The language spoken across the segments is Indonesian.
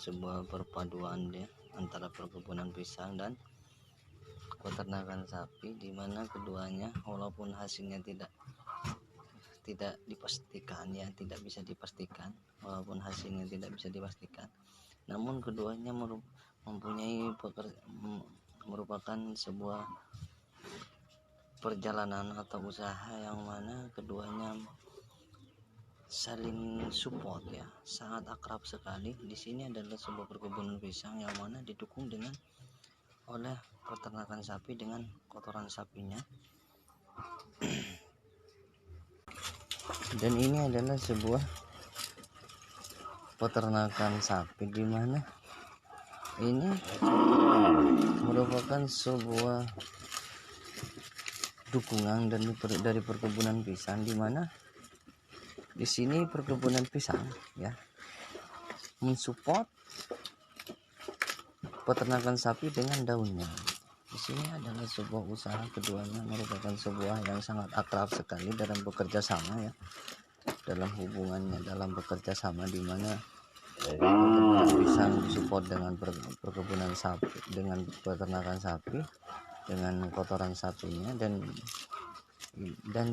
sebuah perpaduan ya antara perkebunan pisang dan peternakan sapi, di mana keduanya walaupun hasilnya tidak dipastikan ya, tidak bisa dipastikan, walaupun hasilnya tidak bisa dipastikan, namun keduanya merupakan sebuah perjalanan atau usaha yang mana keduanya saling support ya, sangat akrab sekali. Di sini adalah sebuah perkebunan pisang yang mana didukung oleh peternakan sapi dengan kotoran sapinya. Dan ini adalah sebuah peternakan sapi di mana ini merupakan sebuah dukungan dari perkebunan pisang, di mana di sini perkebunan pisang ya mensupport peternakan sapi dengan daunnya. Di sini adalah sebuah usaha, keduanya merupakan sebuah yang sangat akrab sekali dalam bekerja sama ya, dalam hubungannya, dalam bekerja sama, di mana perkebunan pisang disupport dengan perkebunan sapi, dengan peternakan sapi, dengan kotoran sapinya, dan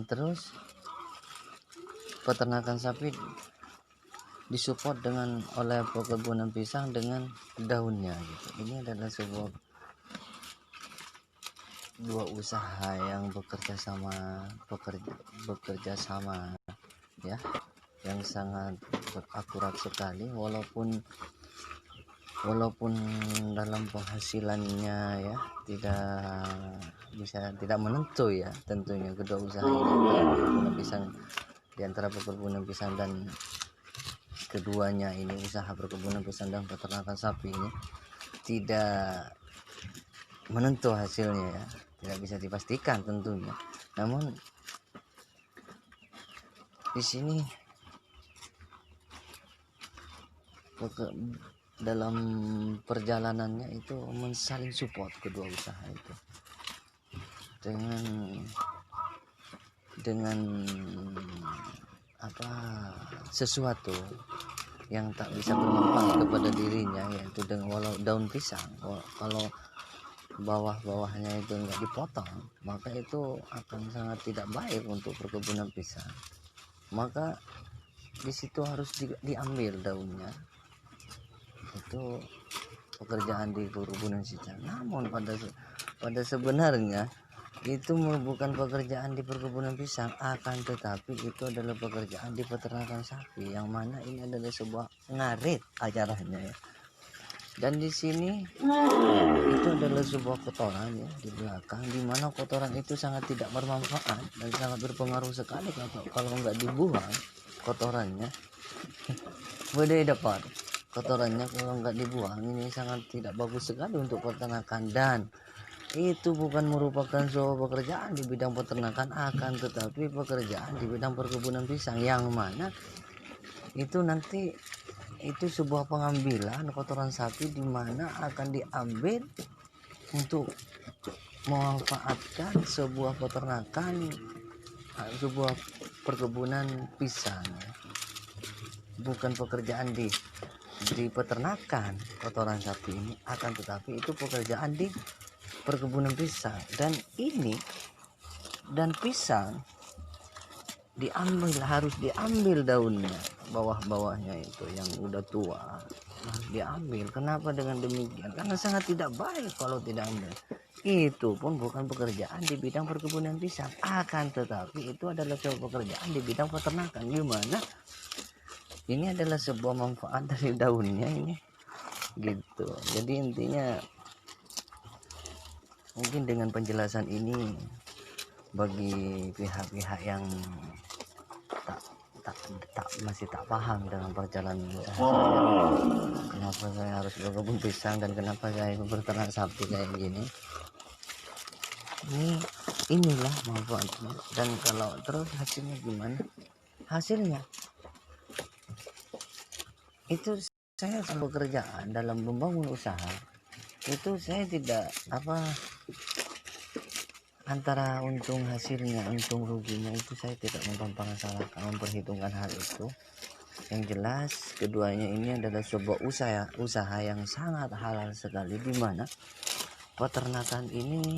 terus peternakan sapi disupport oleh perkebunan pisang dengan daunnya gitu. Ini adalah dua usaha yang bekerja sama ya, yang sangat akurat sekali, walaupun dalam penghasilannya ya tidak menentu ya, tentunya kedua usaha ini, perkebunan pisang, di antara perkebunan pisang dan keduanya ini, usaha perkebunan pisang dan peternakan sapi ini tidak menentu hasilnya ya, tidak bisa dipastikan tentunya. Namun di sini dalam perjalanannya itu mensaling support kedua usaha itu dengan sesuatu yang tak bisa bermanfaat kepada dirinya, yaitu dengan daun pisang. Kalau bawahnya itu enggak dipotong, maka itu akan sangat tidak baik untuk perkebunan pisang. Maka di situ harus diambil daunnya. Itu pekerjaan di perkebunan pisang. Namun pada sebenarnya itu bukan pekerjaan di perkebunan pisang, akan tetapi itu adalah pekerjaan di peternakan sapi, yang mana ini adalah sebuah ngarit acaranya ya. Dan di sini itu adalah sebuah kotoran ya di belakang, di mana kotoran itu sangat tidak bermanfaat dan sangat berpengaruh sekali kalau nggak dibuang kotorannya. Boleh dapat kotorannya kalau nggak dibuang, ini sangat tidak bagus sekali untuk peternakan. Dan itu bukan merupakan sebuah pekerjaan di bidang peternakan, akan tetapi pekerjaan di bidang perkebunan pisang, yang mana itu nanti itu sebuah pengambilan kotoran sapi, di mana akan diambil untuk memanfaatkan sebuah peternakan, sebuah perkebunan pisang. Bukan pekerjaan di peternakan kotoran sapi ini, akan tetapi itu pekerjaan di perkebunan pisang. Dan pisang harus diambil daunnya, bawahnya itu yang udah tua harus diambil. Kenapa dengan demikian? Karena sangat tidak baik kalau tidak ambil. Itu pun bukan pekerjaan di bidang perkebunan pisang, akan tetapi itu adalah sebuah pekerjaan di bidang peternakan, gimana ini adalah sebuah manfaat dari daunnya ini gitu. Jadi intinya mungkin dengan penjelasan ini, bagi pihak-pihak yang masih tak paham dengan perjalanan usaha saya, kenapa saya harus berkebun pisang dan kenapa saya berternak sapi kayak gini, inilah manfaatnya. Dan kalau terus hasilnya gimana? Hasilnya itu saya pekerjaan dalam membangun usaha itu saya tidak antara untung hasilnya, untung ruginya itu saya tidak memperhitungkan hal itu. Yang jelas keduanya ini adalah sebuah usaha yang sangat halal sekali, di mana peternakan ini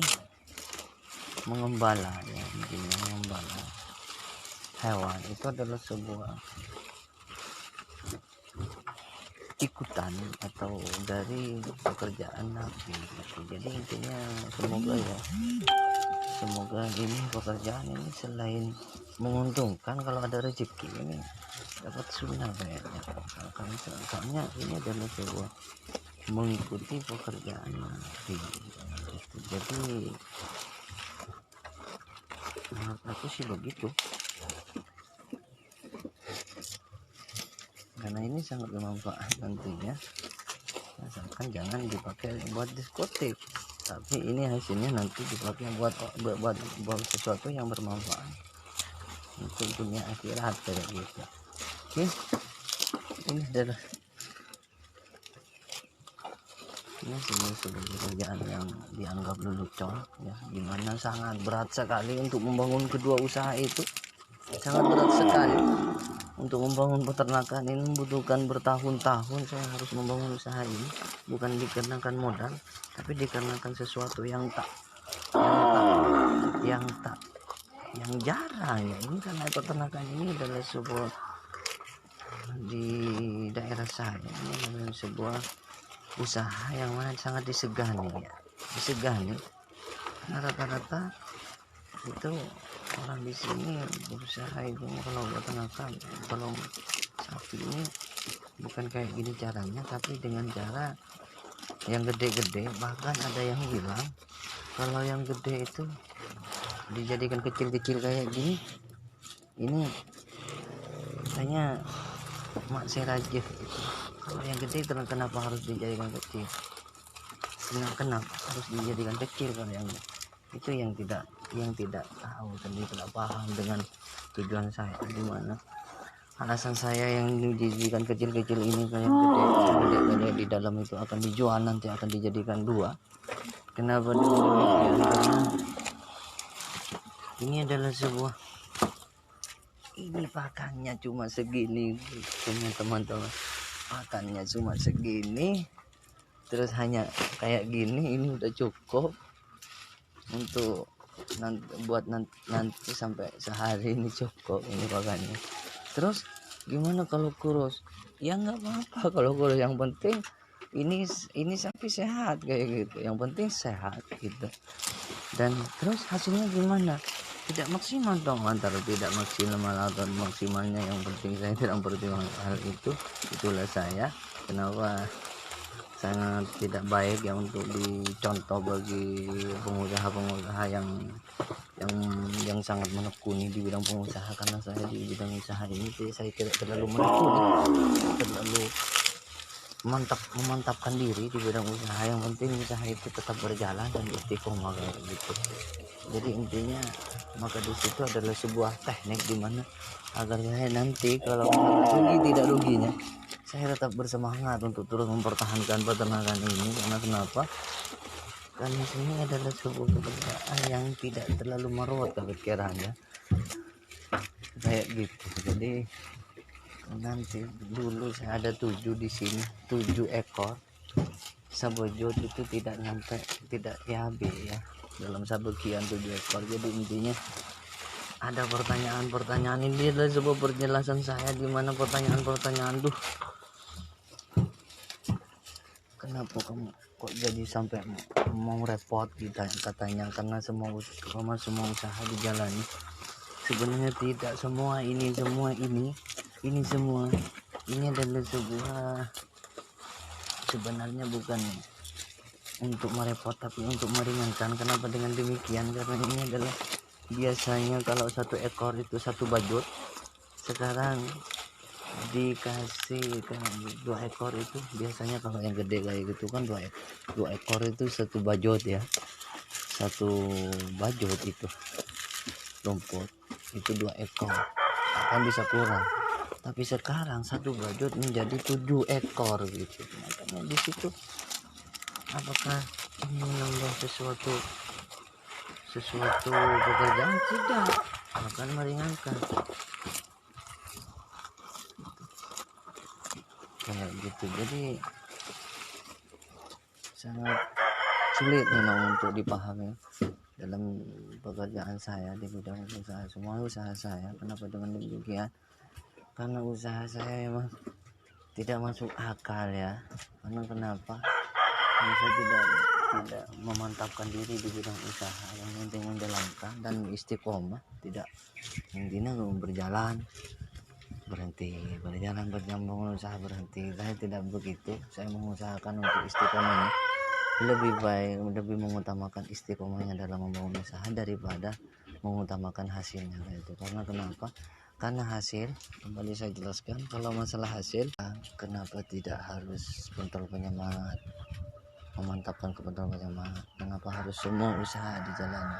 mengembala ya, mengembala hewan itu adalah sebuah ikutan atau dari pekerjaan Nabi gitu. Jadi intinya semoga ini pekerjaan ini selain menguntungkan, kalau ada rezeki ini dapat sunnah kayaknya, karena ini adalah sebuah mengikuti pekerjaan Nabi gitu. Jadi menurut aku sih begitu, karena ini sangat bermanfaat nantinya, asalkan jangan dipakai buat diskotik, tapi ini hasilnya nanti dipakai buat sesuatu yang bermanfaat untuk dunia akhirat kayak gitu. Oke, ini adalah sebuah pekerjaan yang dianggap lelucon ya, dimana sangat berat sekali untuk membangun kedua usaha itu, sangat berat sekali. Untuk membangun peternakan ini membutuhkan bertahun-tahun. Saya harus membangun usaha ini bukan dikarenakan modal, tapi dikarenakan sesuatu yang jarang ya. Ini karena peternakan ini adalah sebuah, di daerah saya ini adalah sebuah usaha yang sangat disegani ya, karena rata-rata itu orang di sini berusaha itu kalau peternakan, kalau sapi ini bukan kayak gini caranya, tapi dengan cara yang gede-gede. Bahkan ada yang bilang kalau yang gede itu dijadikan kecil-kecil kayak gini, ini katanya mak serajah gitu. Kalau yang gede kenapa harus dijadikan kecil, kenapa harus dijadikan kecil? Kalau yang itu yang tidak tahu dan tidak paham dengan tujuan saya, di mana alasan saya yang dijadikan kecil-kecil ini kayak gede di dalam itu akan dijual, nanti akan dijadikan dua. Kenapa demikian? Karena ini adalah sebuah, ini pakannya cuma segini punya teman-teman, pakannya cuma segini, terus hanya kayak gini, ini udah cukup untuk nanti sampai sehari ini cukup ini pakannya. Terus gimana kalau kurus? Ya nggak apa-apa kalau kurus, yang penting ini sapi sehat kayak gitu, yang penting sehat gitu. Dan terus hasilnya gimana? Tidak maksimal dong, antara tidak maksimal atau maksimalnya, yang penting saya tidak mempertimbangkan hal itu. Itulah saya kenapa sangat tidak baik ya untuk dicontoh bagi pengusaha-pengusaha yang sangat menekuni di bidang pengusaha. Karena saya di bidang usaha ini saya tidak terlalu menekuni, terlalu memantapkan diri di bidang usaha. Yang penting usaha itu tetap berjalan dan istiqomah kayak gitu. Jadi intinya maka di situ adalah sebuah teknik dimana agar saya nanti kalau rugi tidak ruginya, saya tetap bersemangat untuk terus mempertahankan peternakan ini. Karena kenapa? Karena ini adalah sebuah pekerjaan yang tidak terlalu meruwet kepikirannya kayak gitu. Jadi nanti dulu saya ada 7 di sini, 7 ekor sabojot itu tidak nyampe, tidak habis ya dalam sabekian 7 ekor. Jadi intinya ada pertanyaan ini adalah sebuah penjelasan saya, di mana pertanyaan kenapa kamu kok jadi sampai mau repot gitu katanya, karena semua usaha dijalani. Sebenarnya tidak, semua ini adalah sebuah, sebenarnya bukan untuk merepot tapi untuk meringankan. Kenapa dengan demikian? Karena ini adalah biasanya kalau 1 ekor itu 1 bajut, sekarang dikasih ke 2 ekor itu biasanya, kalau yang gede kayak gitu kan 2 ekor itu 1 bajut ya, 1 bajut itu rumput itu 2 ekor akan bisa kurang. Tapi sekarang 1 bajut menjadi 7 ekor gitu. Makanya di situ apakah ini menambah sesuatu pekerjaan? Tidak, akan meringankan. kayak gitu. Jadi sangat sulit memang untuk dipahami dalam pekerjaan saya di bidang usaha, semua usaha saya. Kenapa dengan demikian? Karena usaha saya memang tidak masuk akal ya. Karena kenapa? Karena saya tidak memantapkan diri di bidang usaha, yang penting menjalankan dan istiqomah, tidak intinya berjalan berhenti, berjalan berjambung usaha berhenti. Saya tidak begitu. Saya mengusahakan untuk istiqomahnya, lebih baik, lebih mengutamakan istiqomahnya dalam membangun usaha daripada mengutamakan hasilnya itu. Karena kenapa? Karena hasil, kembali saya jelaskan, kalau masalah hasil, kenapa tidak harus pentol penyemangat, memantapkan kepentingan penyemangat, kenapa harus semua usaha dijalani?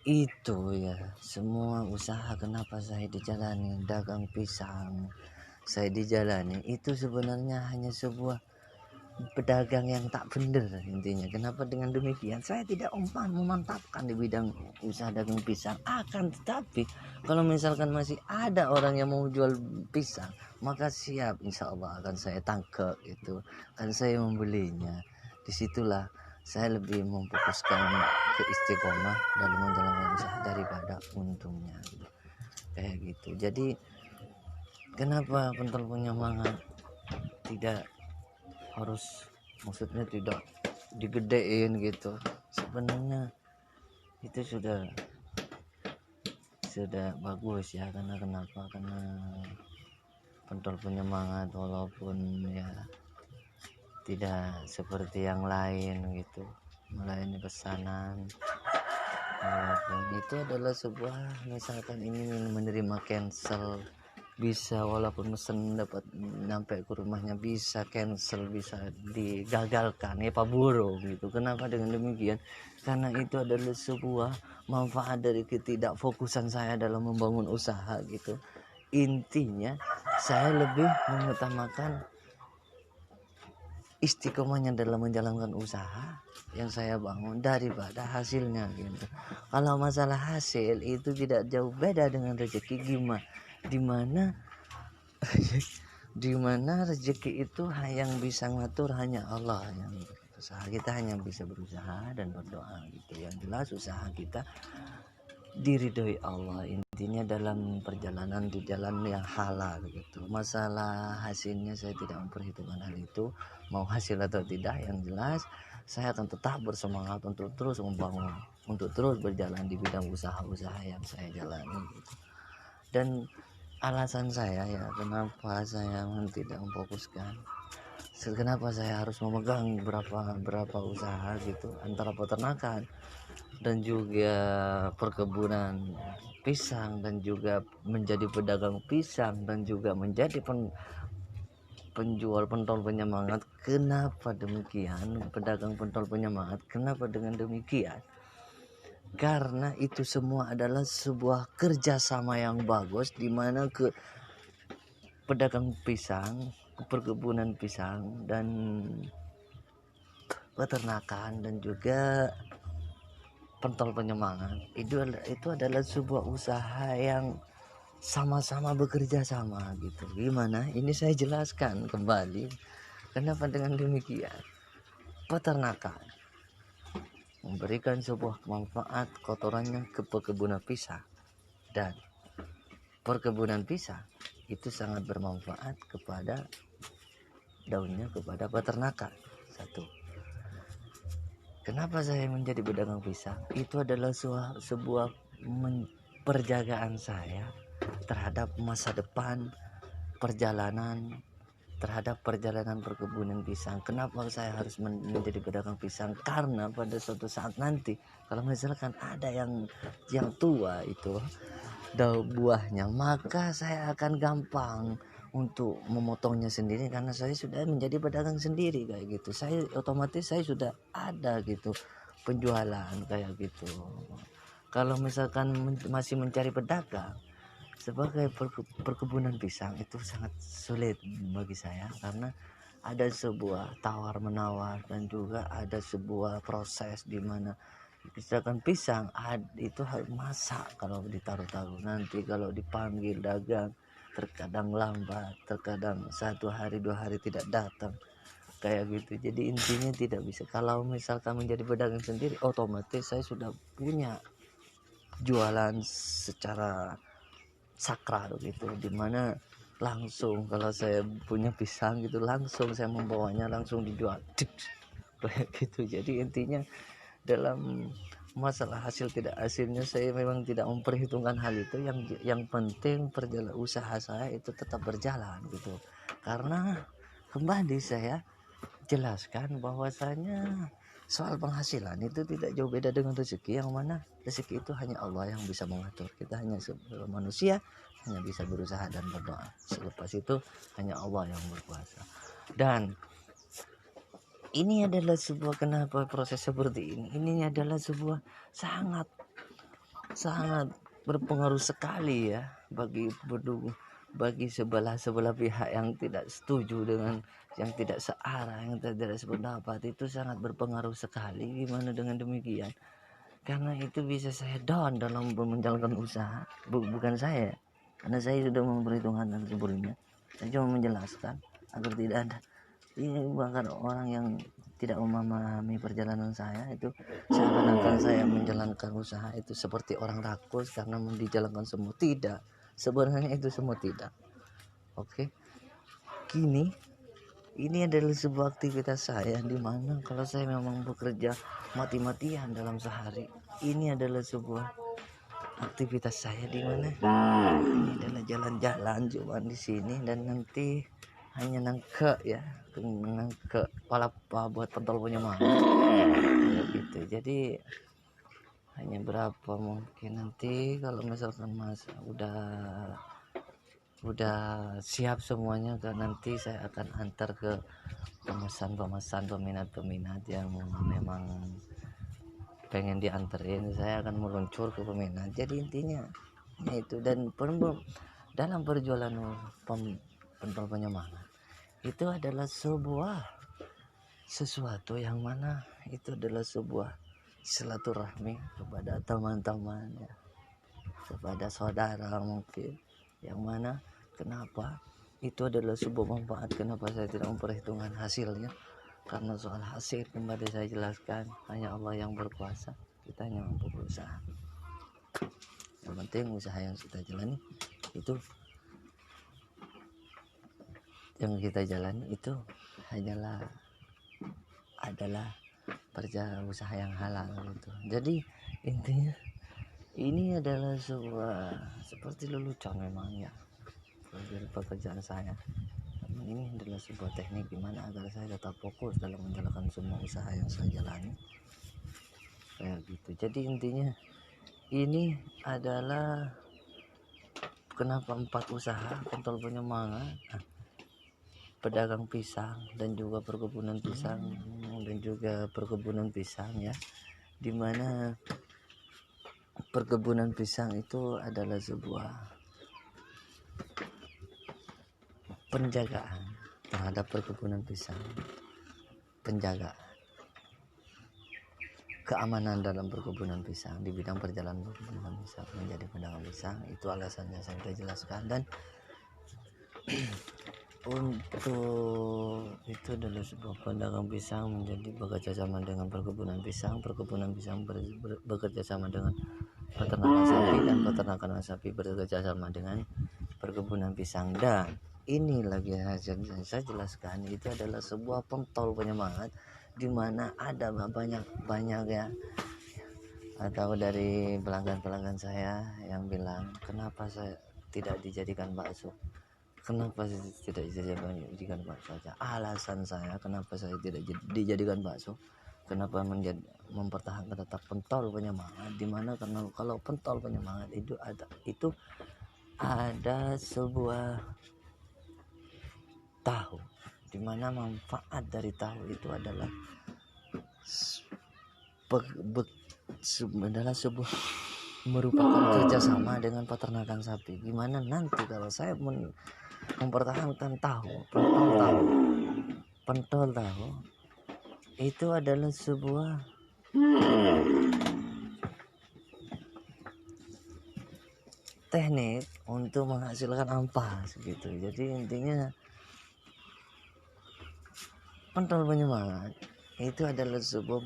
Itu ya, semua usaha kenapa saya dijalani, dagang pisang saya dijalani, itu sebenarnya hanya sebuah pedagang yang tak benar intinya. Kenapa dengan demikian? Saya tidak memantapkan di bidang usaha dagang pisang. Akan tetapi kalau misalkan masih ada orang yang mau jual pisang, maka siap, insya Allah akan saya tangkap, itu akan saya membelinya. Disitulah saya lebih memfokuskan ke istiqomah dalam menjalankan usaha daripada untungnya gitu. Kayak gitu. Jadi kenapa pentol penyemangat tidak harus, maksudnya tidak digedein gitu, sebenarnya itu sudah bagus ya. Karena kenapa? Karena pentol penyemangat walaupun ya tidak seperti yang lain gitu, melayani pesanan, walaupun itu adalah sebuah, misalkan ini menerima cancel, bisa walaupun mesen dapat sampai ke rumahnya bisa cancel, bisa digagalkan ya Pak Buro gitu. Kenapa dengan demikian? Karena itu adalah sebuah manfaat dari ketidakfokusan saya dalam membangun usaha gitu. Intinya saya lebih mengutamakan istiqomahnya dalam menjalankan usaha yang saya bangun daripada hasilnya gitu. Kalau masalah hasil itu tidak jauh beda dengan rezeki, dimana rezeki itu yang bisa ngatur hanya Allah, yang usaha kita hanya bisa berusaha dan berdoa gitu. Yang jelas usaha kita diridhoi Allah, intinya dalam perjalanan di jalan yang halal gitu. Masalah hasilnya saya tidak memperhitungkan hal itu, mau hasil atau tidak, yang jelas saya akan tetap bersemangat untuk terus membangun, untuk terus berjalan di bidang usaha-usaha yang saya jalani gitu. Dan alasan saya ya kenapa saya tidak memfokuskan, kenapa saya harus memegang berapa usaha gitu, antara peternakan dan juga perkebunan pisang, dan juga menjadi pedagang pisang, dan juga menjadi penjual pentol penyemangat. Kenapa demikian? Pedagang pentol penyemangat, kenapa dengan demikian? Karena itu semua adalah sebuah kerjasama yang bagus, di mana ke pedagang pisang, perkebunan pisang, dan peternakan, dan juga pentol penyemangat itu adalah sebuah usaha yang sama-sama bekerja sama gitu. Gimana? Ini saya jelaskan kembali. Kenapa dengan demikian? Peternakan memberikan sebuah manfaat kotorannya ke perkebunan pisang, dan perkebunan pisang itu sangat bermanfaat kepada daunnya kepada peternakan. Satu. Kenapa saya menjadi pedagang pisang? Itu adalah sebuah perjagaan saya terhadap masa depan perjalanan, terhadap perjalanan perkebunan pisang. Kenapa saya harus menjadi pedagang pisang? Karena pada suatu saat nanti kalau misalkan ada yang tua itu daun buahnya, maka saya akan gampang untuk memotongnya sendiri, karena saya sudah menjadi pedagang sendiri kayak gitu. Saya otomatis saya sudah ada gitu penjualan kayak gitu. Kalau misalkan masih mencari pedagang sebagai perkebunan pisang, itu sangat sulit bagi saya, karena ada sebuah tawar menawar dan juga ada sebuah proses di mana misalkan pisang itu harus masak, kalau ditaruh-taruh nanti kalau dipanggil dagang terkadang lambat, terkadang 1 hari 2 hari tidak datang kayak gitu. Jadi intinya tidak bisa. Kalau misalkan menjadi pedagang sendiri, otomatis saya sudah punya jualan secara sakral gitu, dimana langsung kalau saya punya pisang gitu langsung saya membawanya langsung dijual kayak gitu. Jadi intinya dalam masalah hasil tidak hasilnya saya memang tidak memperhitungkan hal itu. Yang penting perjalanan usaha saya itu tetap berjalan gitu. Karena kembali saya jelaskan bahwasanya soal penghasilan itu tidak jauh beda dengan rezeki, yang mana rezeki itu hanya Allah yang bisa mengatur. Kita hanya sebagai manusia hanya bisa berusaha dan berdoa. Selepas itu hanya Allah yang berkuasa. Dan ini adalah sebuah, kenapa proses seperti ini adalah sebuah sangat berpengaruh sekali ya bagi sebelah pihak yang tidak setuju dengan, yang tidak searah, yang tidak sependapat. Itu sangat berpengaruh sekali. Gimana dengan demikian? Karena itu bisa saya down dalam menjalankan usaha. Bukan saya, karena saya sudah memperhitungkan hal sebelumnya. Saya cuma menjelaskan agar tidak ada ini bahkan orang yang tidak memahami perjalanan saya itu seakan-akan saya menjalankan usaha itu seperti orang rakus karena dijalankan semua. Tidak, sebenarnya itu semua tidak. Oke, kini ini adalah sebuah aktivitas saya di mana kalau saya memang bekerja mati-matian dalam sehari, ini adalah sebuah aktivitas saya di mana ini adalah jalan-jalan cuma di sini, dan nanti hanya nangkep kepala buat pentol punya mama gitu. Jadi hanya berapa mungkin nanti kalau misalkan Mas udah siap semuanya, kan nanti saya akan antar ke pemesan peminat yang memang pengen dianterin. Saya akan meluncur ke peminat. Jadi intinya itu. Dan dalam perjualan pentol penyemangat itu adalah sesuatu yang mana itu adalah sebuah silaturahmi kepada teman-teman ya, kepada saudara mungkin, yang mana kenapa itu adalah sebuah manfaat. Kenapa saya tidak memperhitungkan hasilnya? Karena soal hasil kembali saya jelaskan hanya Allah yang berkuasa, kita hanya mampu berusaha. Yang penting usaha yang kita jalani itu, yang kita jalani itu adalah usaha yang halal gitu. Jadi intinya ini adalah sebuah seperti lelucon memang ya dari pekerjaan saya. Ini adalah sebuah teknik gimana agar saya tetap fokus dalam menjalankan semua usaha yang saya jalani kayak gitu. Jadi intinya ini adalah kenapa 4 usaha: pentol penyemangat, pedagang pisang, dan juga perkebunan pisang, ya, dimana perkebunan pisang itu adalah sebuah penjagaan terhadap perkebunan pisang, penjagaan keamanan dalam perkebunan pisang, di bidang perjalanan perkebunan pisang menjadi pedagang pisang. Itu alasannya saya sudah jelaskan. Dan untuk itu adalah sebuah pedagang pisang menjadi bekerja sama dengan perkebunan pisang bekerja sama dengan peternakan sapi, dan peternakan sapi bekerja sama dengan perkebunan pisang. Dan ini lagi hasil yang saya jelaskan itu adalah sebuah pentol penyemangat, di mana ada banyak ya, atau dari pelanggan saya yang bilang kenapa saya tidak dijadikan bakso. Kenapa saya tidak dijadikan bakso saja? Alasan saya kenapa saya tidak dijadikan bakso, kenapa mempertahankan tetap pentol penyemangat, dimana karena kalau pentol penyemangat itu ada sebuah tahu, dimana manfaat dari tahu itu adalah sebuah merupakan kerjasama dengan peternakan sapi. Gimana nanti kalau saya mempertahankan pentol tahu itu adalah sebuah teknik untuk menghasilkan ampas gitu. Jadi intinya pentol penyemangat itu adalah sebuah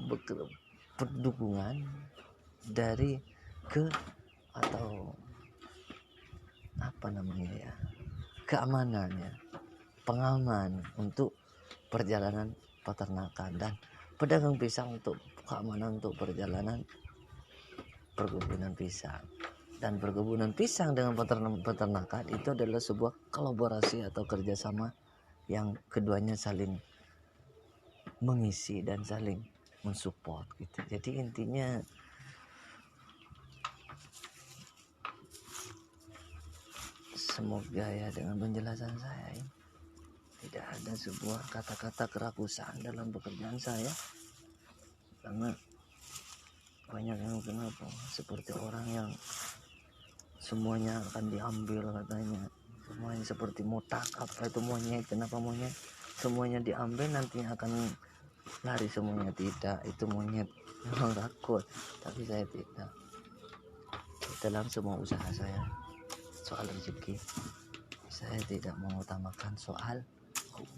pendukungan dari atau apa namanya ya, keamanannya, pengaman untuk perjalanan peternakan, dan pedagang pisang untuk keamanan untuk perjalanan perkebunan pisang. Dan perkebunan pisang dengan peternakan itu adalah sebuah kolaborasi atau kerjasama yang keduanya saling mengisi dan saling mensupport gitu. Jadi intinya semoga ya dengan penjelasan saya ini tidak ada sebuah kata-kata kerakusan dalam pekerjaan saya, karena banyak yang kenapa seperti orang yang semuanya akan diambil katanya, semuanya seperti motak apa itu monyet, kenapa monyet semuanya diambil nantinya akan lari semuanya. Tidak, itu monyet memang takut, tapi saya tidak. Dalam semua usaha saya soal rezeki, saya tidak mengutamakan soal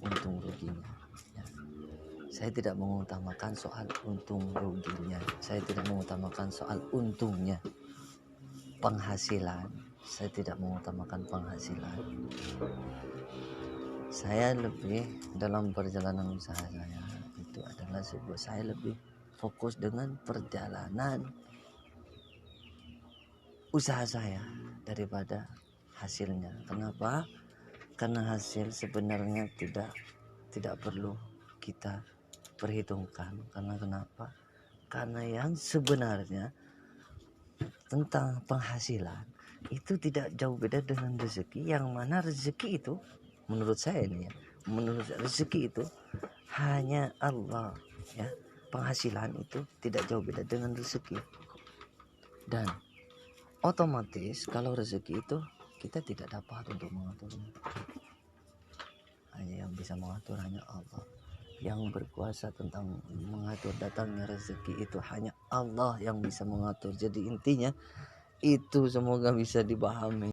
untung ruginya ya. Saya tidak mengutamakan soal untung ruginya, saya tidak mengutamakan soal untungnya. Penghasilan, saya tidak mengutamakan penghasilan. Saya lebih dalam perjalanan usaha saya itu adalah sebuah, saya lebih fokus dengan perjalanan usaha saya daripada hasilnya. Kenapa? Karena hasil sebenarnya tidak perlu kita perhitungkan. Karena kenapa? Karena yang sebenarnya tentang penghasilan itu tidak jauh beda dengan rezeki, yang mana rezeki itu menurut saya ini ya, menurut rezeki itu hanya Allah ya. Penghasilan itu tidak jauh beda dengan rezeki, dan otomatis kalau rezeki itu kita tidak dapat untuk mengaturnya. Hanya yang bisa mengatur hanya Allah. Yang berkuasa tentang mengatur datangnya rezeki itu hanya Allah yang bisa mengatur. Jadi intinya itu semoga bisa dipahami.